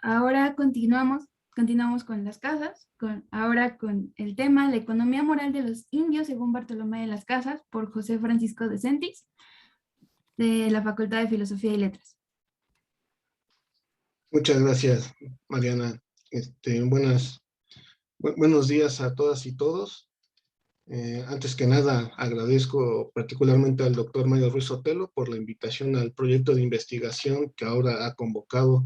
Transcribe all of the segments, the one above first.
Ahora continuamos con las casas, ahora con el tema La economía moral de los indios según Bartolomé de las Casas por José Francisco de Sentis, de la Facultad de Filosofía y Letras. Muchas gracias, Mariana. Buenos días a todas y todos. Antes que nada, agradezco particularmente al doctor Mario Ruiz Sotelo por la invitación al proyecto de investigación que ahora ha convocado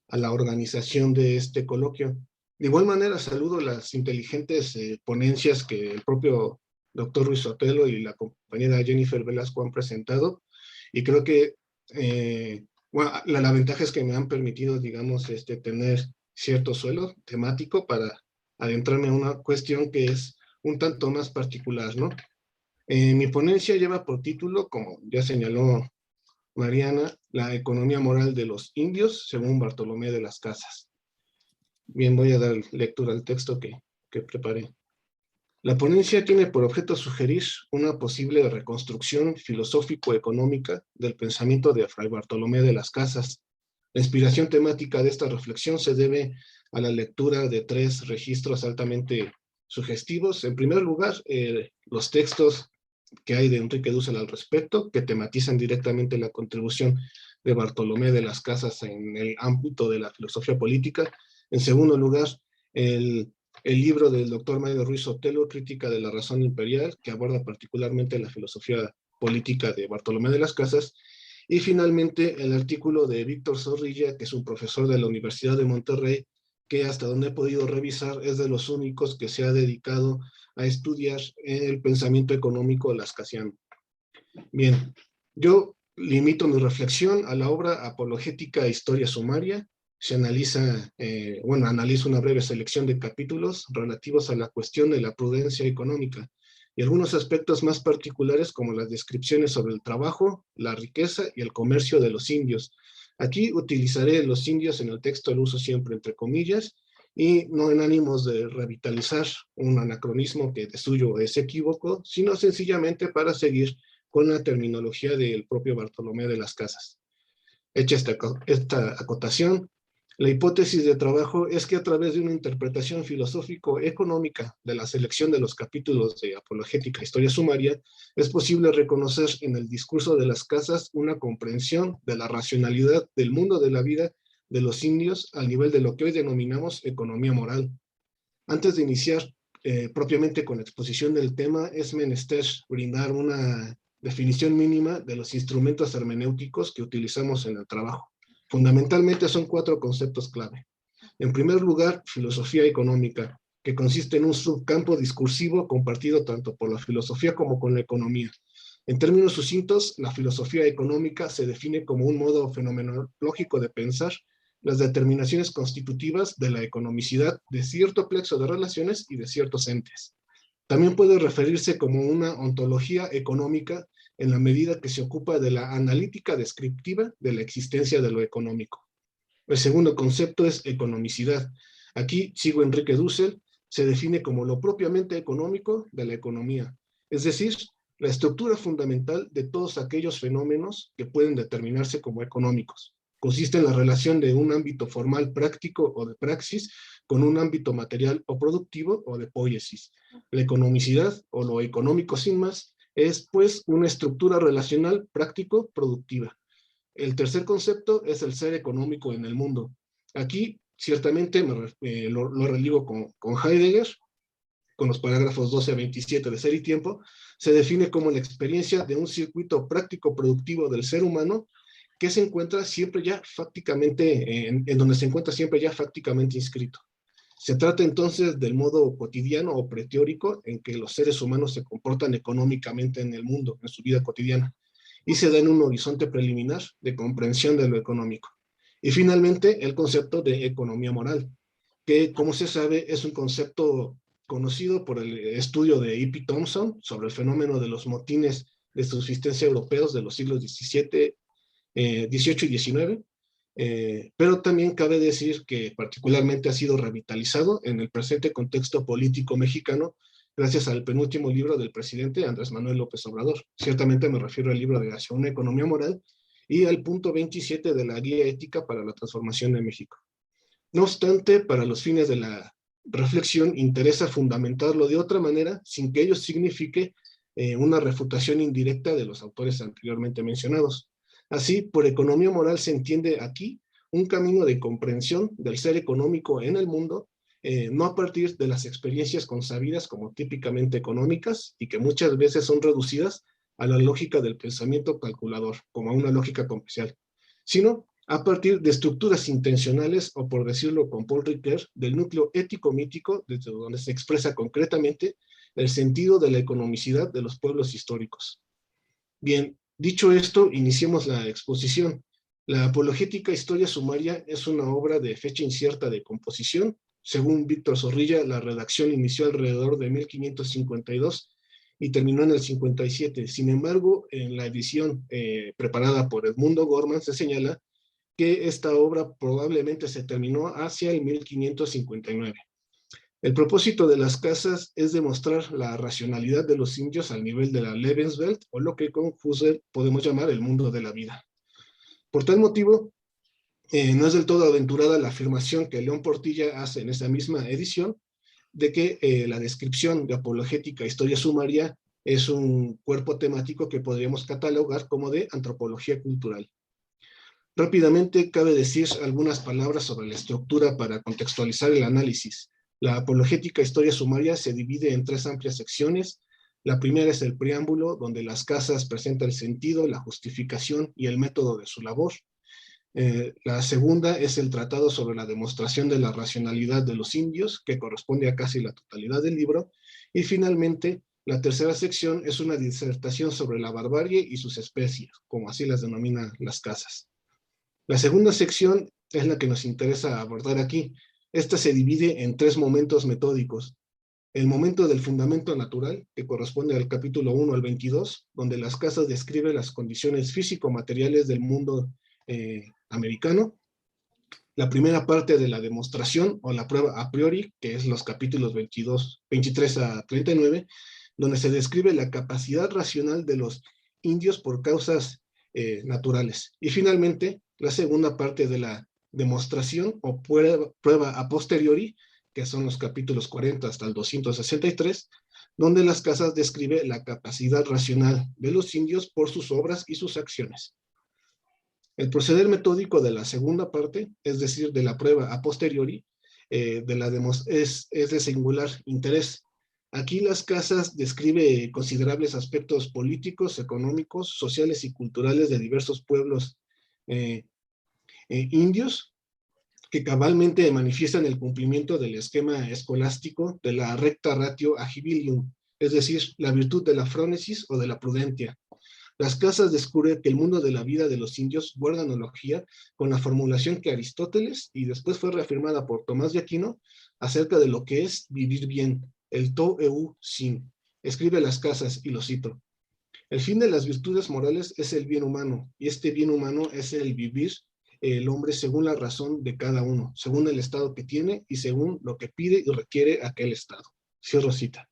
a la organización de este coloquio. De igual manera, saludo las inteligentes ponencias que el propio doctor Ruiz Sotelo y la compañera Jennifer Velasco han presentado, y creo que bueno, la ventaja es que me han permitido, digamos, tener cierto suelo temático para adentrarme a una cuestión que es un tanto más particular, ¿no? Mi ponencia lleva por título, como ya señaló Mariana, La economía moral de los indios, según Bartolomé de las Casas. Bien, voy a dar lectura al texto que preparé. La ponencia tiene por objeto sugerir una posible reconstrucción filosófico-económica del pensamiento de Fray Bartolomé de las Casas. La inspiración temática de esta reflexión se debe a la lectura de tres registros altamente sugestivos. En primer lugar, los textos que hay de Enrique Dussel al respecto, que tematizan directamente la contribución de Bartolomé de las Casas en el ámbito de la filosofía política. En segundo lugar, el libro del doctor Mario Ruiz Sotelo, Crítica de la Razón Imperial, que aborda particularmente la filosofía política de Bartolomé de las Casas. Y finalmente, el artículo de Víctor Zorrilla, que es un profesor de la Universidad de Monterrey, que hasta donde he podido revisar es de los únicos que se ha dedicado a estudiar el pensamiento económico lascasiano. Bien, yo limito mi reflexión a la obra Apologética Historia Sumaria. Se analiza, analizo una breve selección de capítulos relativos a la cuestión de la prudencia económica y algunos aspectos más particulares como las descripciones sobre el trabajo, la riqueza y el comercio de los indios. Aquí utilizaré los indios en el texto, lo uso siempre entre comillas, y no en ánimos de revitalizar un anacronismo que de suyo es equívoco, sino sencillamente para seguir con la terminología del propio Bartolomé de las Casas. Hecha esta acotación, la hipótesis de trabajo es que a través de una interpretación filosófico-económica de la selección de los capítulos de Apologética e Historia Sumaria, es posible reconocer en el discurso de las Casas una comprensión de la racionalidad del mundo de la vida de los indios al nivel de lo que hoy denominamos economía moral. Antes de iniciar propiamente con la exposición del tema, es menester brindar una definición mínima de los instrumentos hermenéuticos que utilizamos en el trabajo. Fundamentalmente son cuatro conceptos clave. En primer lugar, filosofía económica, que consiste en un subcampo discursivo compartido tanto por la filosofía como con la economía. En términos sucintos, la filosofía económica se define como un modo fenomenológico de pensar las determinaciones constitutivas de la economicidad de cierto plexo de relaciones y de ciertos entes. También puede referirse como una ontología económica en la medida que se ocupa de la analítica descriptiva de la existencia de lo económico. El segundo concepto es economicidad. Aquí, sigo Enrique Dussel, se define como lo propiamente económico de la economía, es decir, la estructura fundamental de todos aquellos fenómenos que pueden determinarse como económicos. Consiste en la relación de un ámbito formal práctico o de praxis con un ámbito material o productivo o de poiesis. La economicidad, o lo económico sin más, es pues una estructura relacional práctico-productiva. El tercer concepto es el ser económico en el mundo. Aquí, ciertamente, lo religo con Heidegger, con los parágrafos 12 a 27 de Ser y Tiempo, se define como la experiencia de un circuito práctico-productivo del ser humano que se encuentra siempre ya fácticamente, en donde se encuentra siempre ya fácticamente inscrito. Se trata entonces del modo cotidiano o preteórico en que los seres humanos se comportan económicamente en el mundo, en su vida cotidiana, y se da en un horizonte preliminar de comprensión de lo económico. Y finalmente, el concepto de economía moral, que, como se sabe, es un concepto conocido por el estudio de E.P. Thompson sobre el fenómeno de los motines de subsistencia europeos de los siglos XVII, XVIII y XIX, pero también cabe decir que particularmente ha sido revitalizado en el presente contexto político mexicano gracias al penúltimo libro del presidente Andrés Manuel López Obrador. Ciertamente me refiero al libro de Hacia una economía moral y al punto 27 de la Guía Ética para la Transformación de México. No obstante, para los fines de la reflexión, interesa fundamentarlo de otra manera, sin que ello signifique una refutación indirecta de los autores anteriormente mencionados. Así, por economía moral se entiende aquí un camino de comprensión del ser económico en el mundo, no a partir de las experiencias consabidas como típicamente económicas y que muchas veces son reducidas a la lógica del pensamiento calculador, como a una lógica comercial, sino a partir de estructuras intencionales, o por decirlo con Paul Ricoeur, del núcleo ético-mítico, desde donde se expresa concretamente el sentido de la economicidad de los pueblos históricos. Bien, dicho esto, iniciemos la exposición. La apologética historia sumaria es una obra de fecha incierta de composición. Según Víctor Zorrilla, la redacción inició alrededor de 1552 y terminó en el 57. Sin embargo, en la edición preparada por Edmundo Gorman se señala que esta obra probablemente se terminó hacia el 1559. El propósito de las casas es demostrar la racionalidad de los indios al nivel de la Lebenswelt, o lo que con Husserl podemos llamar el mundo de la vida. Por tal motivo, no es del todo aventurada la afirmación que León Portilla hace en esa misma edición, de que la descripción de apologética historia sumaria es un cuerpo temático que podríamos catalogar como de antropología cultural. Rápidamente, cabe decir algunas palabras sobre la estructura para contextualizar el análisis. La apologética historia sumaria se divide en tres amplias secciones. La primera es el preámbulo, donde las casas presentan el sentido, la justificación y el método de su labor. La segunda es el tratado sobre la demostración de la racionalidad de los indios, que corresponde a casi la totalidad del libro. Y finalmente, la tercera sección es una disertación sobre la barbarie y sus especies, como así las denominan las casas. La segunda sección es la que nos interesa abordar aquí. Esta se divide en tres momentos metódicos. El momento del fundamento natural, que corresponde al capítulo 1 al 22, donde las casas describen las condiciones físico-materiales del mundo americano. La primera parte de la demostración o la prueba a priori, que es los capítulos 23 a 39, donde se describe la capacidad racional de los indios por causas naturales. Y finalmente, la segunda parte de la demostración o prueba a posteriori, que son los capítulos 40 hasta el 263, donde las casas describe la capacidad racional de los indios por sus obras y sus acciones. El proceder metódico de la segunda parte, es decir, de la prueba a posteriori, es de singular interés. Aquí las casas describe considerables aspectos políticos, económicos, sociales y culturales de diversos pueblos indios, que cabalmente manifiestan el cumplimiento del esquema escolástico de la recta ratio agibilium, es decir, la virtud de la frónesis o de la prudencia. Las casas descubren que el mundo de la vida de los indios guarda analogía con la formulación que Aristóteles, y después fue reafirmada por Tomás de Aquino, acerca de lo que es vivir bien, el to eu sin. Escribe las casas, y lo cito: el fin de las virtudes morales es el bien humano, y este bien humano es el vivir el hombre según la razón de cada uno, según el estado que tiene y según lo que pide y requiere aquel estado. Cierro cita.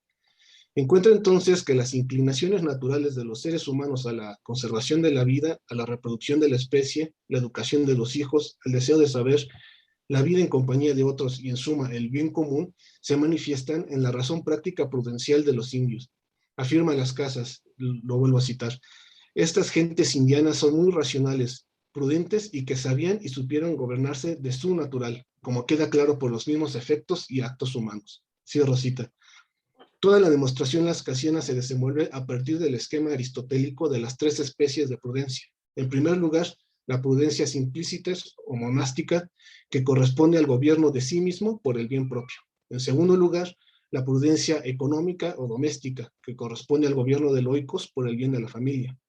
Encuentra entonces que las inclinaciones naturales de los seres humanos a la conservación de la vida, a la reproducción de la especie, la educación de los hijos, el deseo de saber, la vida en compañía de otros y en suma el bien común, se manifiestan en la razón práctica prudencial de los indios. Afirma las casas, lo vuelvo a citar: estas gentes indianas son muy racionales, prudentes y que sabían y supieron gobernarse de su natural, como queda claro por los mismos efectos y actos humanos. Cierro cita. Toda la demostración lascasiana se desenvuelve a partir del esquema aristotélico de las tres especies de prudencia. En primer lugar, la prudencia simplícita o monástica, que corresponde al gobierno de sí mismo por el bien propio. En segundo lugar, la prudencia económica o doméstica, que corresponde al gobierno de oikos por el bien de la familia.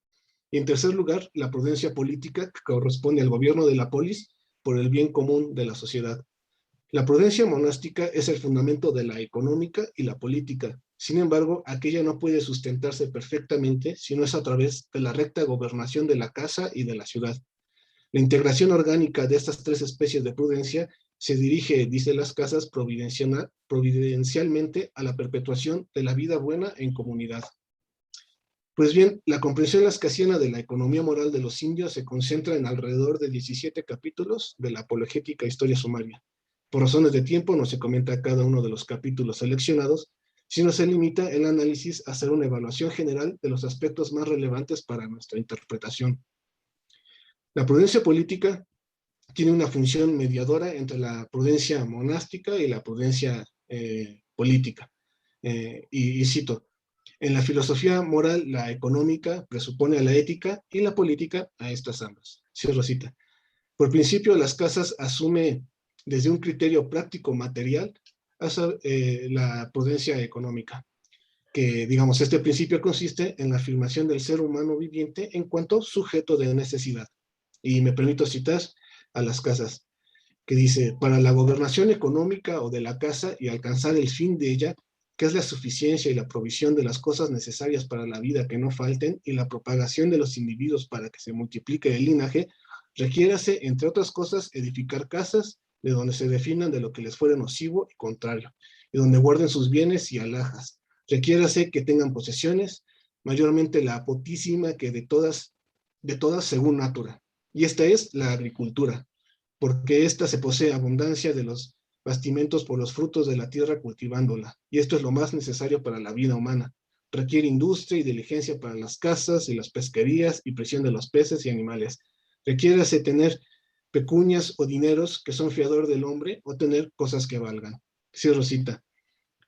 Y en tercer lugar, la prudencia política, que corresponde al gobierno de la polis por el bien común de la sociedad. La prudencia monástica es el fundamento de la económica y la política. Sin embargo, aquella no puede sustentarse perfectamente si no es a través de la recta gobernación de la casa y de la ciudad. La integración orgánica de estas tres especies de prudencia se dirige, dice las casas, providencialmente a la perpetuación de la vida buena en comunidad. Pues bien, la comprensión lascasiana de la economía moral de los indios se concentra en alrededor de 17 capítulos de la apologética historia sumaria. Por razones de tiempo no se comenta cada uno de los capítulos seleccionados, sino se limita el análisis a hacer una evaluación general de los aspectos más relevantes para nuestra interpretación. La prudencia política tiene una función mediadora entre la prudencia monástica y la prudencia política. Y cito, en la filosofía moral, la económica presupone a la ética y la política a estas ambas. Cierro cita. Por principio, las casas asume desde un criterio práctico material hasta la prudencia económica, que, digamos, este principio consiste en la afirmación del ser humano viviente en cuanto sujeto de necesidad. Y me permito citar a las casas, que dice, para la gobernación económica o de la casa y alcanzar el fin de ella, que es la suficiencia y la provisión de las cosas necesarias para la vida que no falten y la propagación de los individuos para que se multiplique el linaje, requiérase, entre otras cosas, edificar casas de donde se definan de lo que les fuere nocivo y contrario, y donde guarden sus bienes y alhajas. Requiérase que tengan posesiones, mayormente la apotísima que de todas según natura. Y esta es la agricultura, porque ésta se posee abundancia de los bastimentos por los frutos de la tierra cultivándola, y esto es lo más necesario para la vida humana. Requiere industria y diligencia para las cazas y las pesquerías y presión de los peces y animales. Requiérase tener pecunias o dineros que son fiador del hombre o tener cosas que valgan. Cierro cita.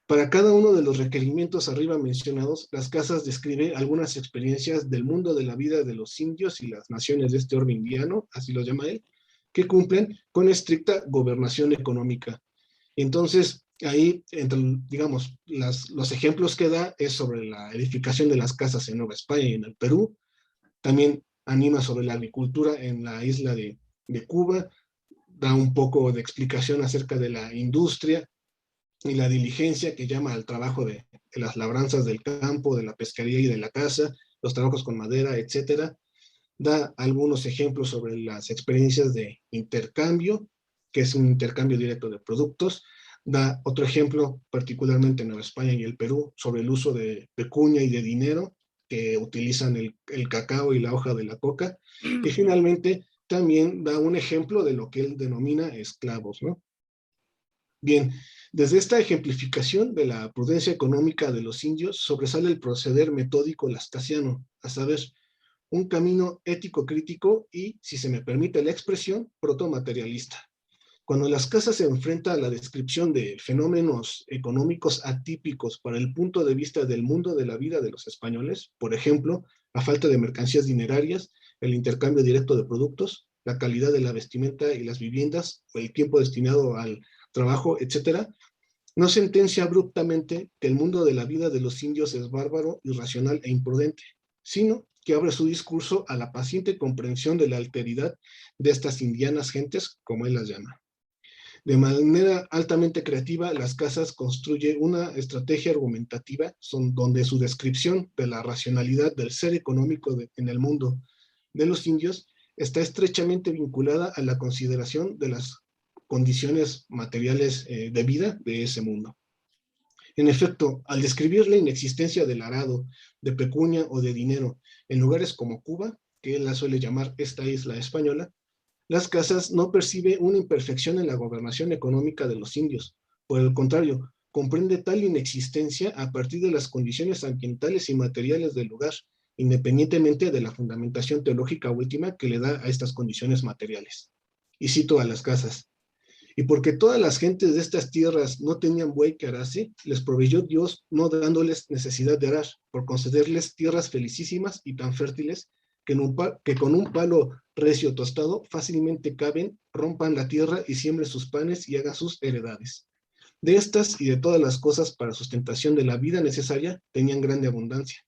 Para cada uno de los requerimientos arriba mencionados, las casas describe algunas experiencias del mundo de la vida de los indios y las naciones de este orden indiano, así lo llama él, que cumplen con estricta gobernación económica. Entonces, ahí, entre, digamos, los ejemplos que da es sobre la edificación de las casas en Nueva España y en el Perú. También anima sobre la agricultura en la isla de Cuba. Da un poco de explicación acerca de la industria y la diligencia que llama al trabajo de las labranzas del campo, de la pesquería y de la caza, los trabajos con madera, etcétera. Da algunos ejemplos sobre las experiencias de intercambio, que es un intercambio directo de productos. Da otro ejemplo, particularmente en Nueva España y el Perú, sobre el uso de pecunia y de dinero, que utilizan el cacao y la hoja de la coca. Y finalmente, también da un ejemplo de lo que él denomina esclavos, ¿no? Bien, desde esta ejemplificación de la prudencia económica de los indios sobresale el proceder metódico lascasiano, a saber, un camino ético crítico y, si se me permite la expresión, protomaterialista. Cuando las casas se enfrentan a la descripción de fenómenos económicos atípicos para el punto de vista del mundo de la vida de los españoles, por ejemplo, la falta de mercancías dinerarias, el intercambio directo de productos, la calidad de la vestimenta y las viviendas, o el tiempo destinado al trabajo, etcétera, no sentencia abruptamente que el mundo de la vida de los indios es bárbaro, irracional e imprudente, sino que abre su discurso a la paciente comprensión de la alteridad de estas indianas gentes, como él las llama. De manera altamente creativa, las casas construye una estrategia argumentativa donde su descripción de la racionalidad del ser económico en el mundo de los indios está estrechamente vinculada a la consideración de las condiciones materiales de vida de ese mundo. En efecto, al describir la inexistencia del arado, de pecunia o de dinero en lugares como Cuba, que él la suele llamar esta isla española, las casas no percibe una imperfección en la gobernación económica de los indios. Por el contrario, comprende tal inexistencia a partir de las condiciones ambientales y materiales del lugar, independientemente de la fundamentación teológica última que le da a estas condiciones materiales. Y cito a las casas. Y porque todas las gentes de estas tierras no tenían buey que arase, les proveyó Dios no dándoles necesidad de arar, por concederles tierras felicísimas y tan fértiles que con un palo recio tostado fácilmente caben, rompan la tierra y siembren sus panes y hagan sus heredades. De estas y de todas las cosas para sustentación de la vida necesaria tenían grande abundancia,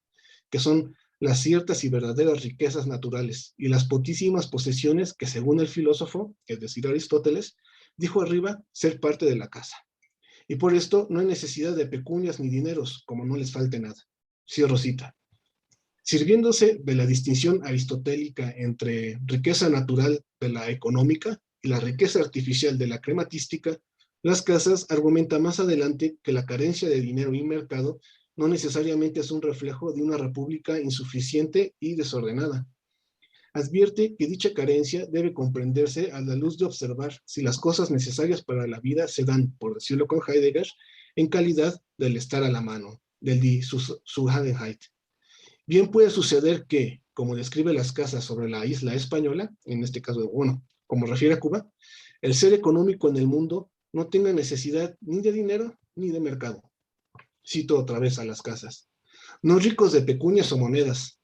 que son las ciertas y verdaderas riquezas naturales y las potísimas posesiones que según el filósofo, es decir Aristóteles, dijo arriba ser parte de la casa. Y por esto no hay necesidad de pecunias ni dineros, como no les falte nada. Cierro cita. Sirviéndose de la distinción aristotélica entre riqueza natural de la económica y la riqueza artificial de la crematística, las casas argumenta más adelante que la carencia de dinero y mercado no necesariamente es un reflejo de una república insuficiente y desordenada. Advierte que dicha carencia debe comprenderse a la luz de observar si las cosas necesarias para la vida se dan, por decirlo con Heidegger, en calidad del estar a la mano, del Die Zugehörigkeit. Bien puede suceder que, como describe las casas sobre la isla española, en este caso, bueno, como refiere a Cuba, el ser económico en el mundo no tenga necesidad ni de dinero ni de mercado. Cito otra vez a las casas. No ricos de pecunias o monedas,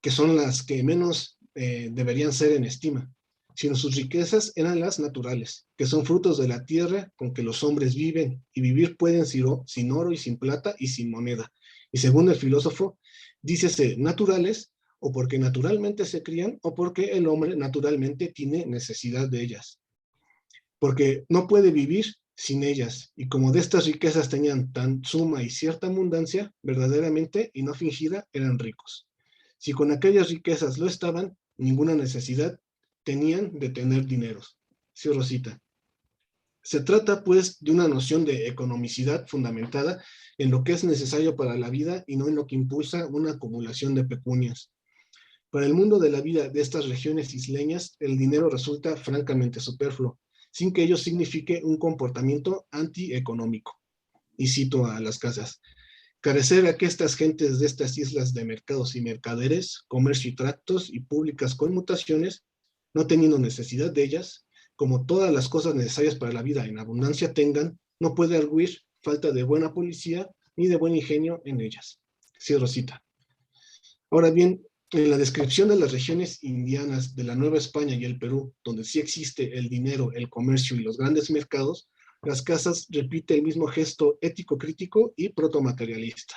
que son las que menos deberían ser en estima, sino sus riquezas eran las naturales, que son frutos de la tierra con que los hombres viven, y vivir pueden sin oro y sin plata y sin moneda. Y según el filósofo, dícese naturales, o porque naturalmente se crían, o porque el hombre naturalmente tiene necesidad de ellas. Porque no puede vivir sin ellas, y como de estas riquezas tenían tan suma y cierta abundancia, verdaderamente y no fingida, eran ricos. Si con aquellas riquezas lo estaban, ninguna necesidad tenían de tener dineros. Sí, Rosita. Se trata, pues, de una noción de economicidad fundamentada en lo que es necesario para la vida y no en lo que impulsa una acumulación de pecunias. Para el mundo de la vida de estas regiones isleñas, el dinero resulta francamente superfluo, sin que ello signifique un comportamiento antieconómico. Y cito a las casas. Carecer a que estas gentes de estas islas de mercados y mercaderes, comercio y tractos y públicas conmutaciones, no teniendo necesidad de ellas, como todas las cosas necesarias para la vida en abundancia tengan, no puede arguir falta de buena policía ni de buen ingenio en ellas. Cierro cita. Ahora bien, en la descripción de las regiones indianas de la Nueva España y el Perú, donde sí existe el dinero, el comercio y los grandes mercados, las casas repite el mismo gesto ético-crítico y protomaterialista.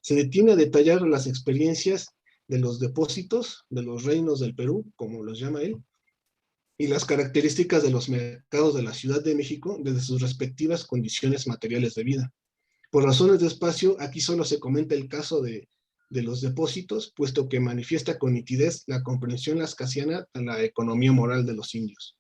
Se detiene a detallar las experiencias de los depósitos de los reinos del Perú, como los llama él, y las características de los mercados de la Ciudad de México desde sus respectivas condiciones materiales de vida. Por razones de espacio, aquí solo se comenta el caso de los depósitos, puesto que manifiesta con nitidez la comprensión lascasiana de la economía moral de los indios.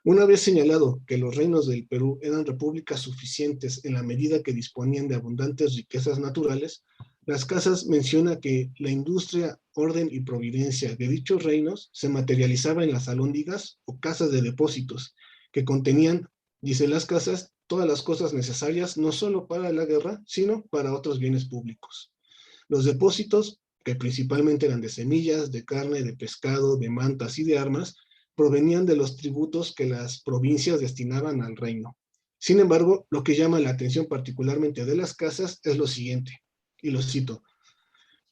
Una vez señalado que los reinos del Perú eran repúblicas suficientes en la medida que disponían de abundantes riquezas naturales, las casas menciona que la industria, orden y providencia de dichos reinos se materializaba en las alhóndigas o casas de depósitos, que contenían, dice las casas, todas las cosas necesarias no solo para la guerra, sino para otros bienes públicos. Los depósitos, que principalmente eran de semillas, de carne, de pescado, de mantas y de armas, provenían de los tributos que las provincias destinaban al reino. Sin embargo, lo que llama la atención particularmente de las casas es lo siguiente, y lo cito: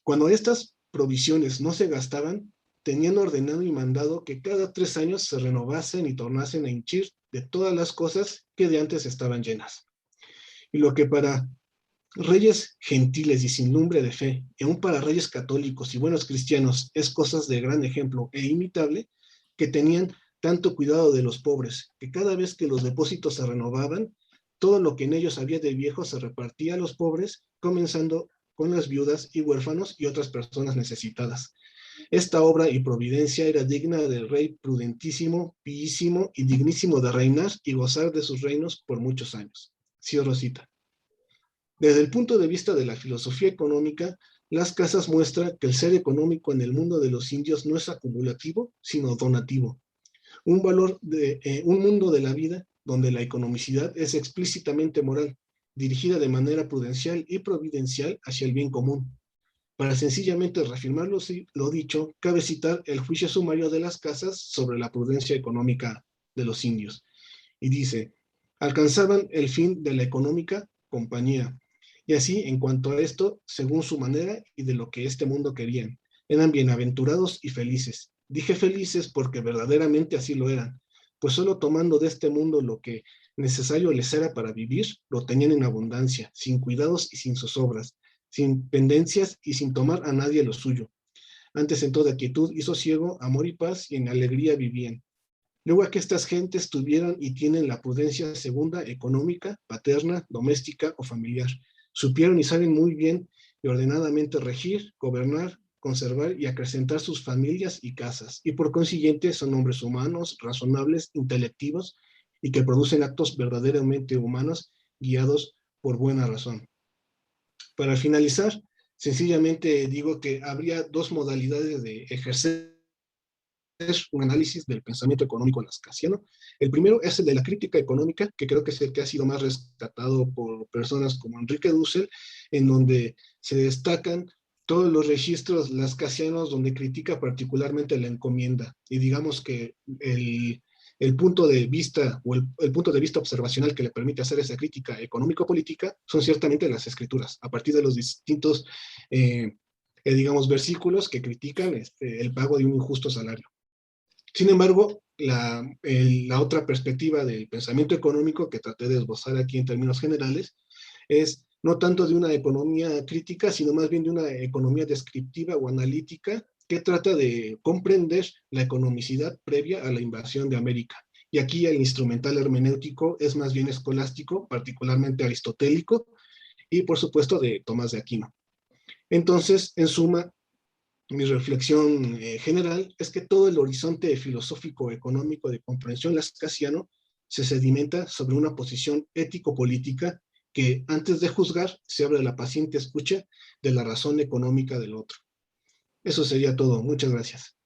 cuando estas provisiones no se gastaban, tenían ordenado y mandado que cada 3 años se renovasen y tornasen a hinchir de todas las cosas que de antes estaban llenas. Y lo que para reyes gentiles y sin lumbre de fe, y aún para reyes católicos y buenos cristianos, es cosas de gran ejemplo e imitable, que tenían tanto cuidado de los pobres, que cada vez que los depósitos se renovaban, todo lo que en ellos había de viejo se repartía a los pobres, comenzando con las viudas y huérfanos y otras personas necesitadas. Esta obra y providencia era digna del rey prudentísimo, píísimo y dignísimo de reinar y gozar de sus reinos por muchos años. Cierro cita. Desde el punto de vista de la filosofía económica, las casas muestran que el ser económico en el mundo de los indios no es acumulativo, sino donativo. Un mundo de la vida donde la economicidad es explícitamente moral, dirigida de manera prudencial y providencial hacia el bien común. Para sencillamente reafirmar lo dicho, cabe citar el juicio sumario de las casas sobre la prudencia económica de los indios. Y dice: alcanzaban el fin de la económica compañía, y así, en cuanto a esto, según su manera y de lo que este mundo querían, eran bienaventurados y felices. Dije felices porque verdaderamente así lo eran, pues solo tomando de este mundo lo que necesario les era para vivir, lo tenían en abundancia, sin cuidados y sin zozobras, sin pendencias y sin tomar a nadie lo suyo. Antes en toda quietud y sosiego, amor y paz, y en alegría vivían. Luego a que estas gentes tuvieran y tienen la prudencia segunda, económica, paterna, doméstica o familiar, supieron y saben muy bien y ordenadamente regir, gobernar, conservar y acrecentar sus familias y casas, y por consiguiente son hombres humanos, razonables, intelectivos, y que producen actos verdaderamente humanos, guiados por buena razón. Para finalizar, sencillamente digo que habría dos modalidades de ejercer un análisis del pensamiento económico lascasiano. El primero es el de la crítica económica, que creo que es el que ha sido más rescatado por personas como Enrique Dussel, en donde se destacan todos los registros lascasianos donde critica particularmente la encomienda. Y digamos que el punto de vista o el punto de vista observacional que le permite hacer esa crítica económico-política son ciertamente las escrituras, a partir de los distintos, digamos, versículos que critican el pago de un injusto salario. Sin embargo, la otra perspectiva del pensamiento económico que traté de esbozar aquí en términos generales es no tanto de una economía crítica, sino más bien de una economía descriptiva o analítica que trata de comprender la economicidad previa a la invasión de América. Y aquí el instrumental hermenéutico es más bien escolástico, particularmente aristotélico, y por supuesto de Tomás de Aquino. Entonces, en suma, mi reflexión general es que todo el horizonte filosófico económico de comprensión lascasiano se sedimenta sobre una posición ético-política que antes de juzgar se abre a la paciente escucha de la razón económica del otro. Eso sería todo. Muchas gracias.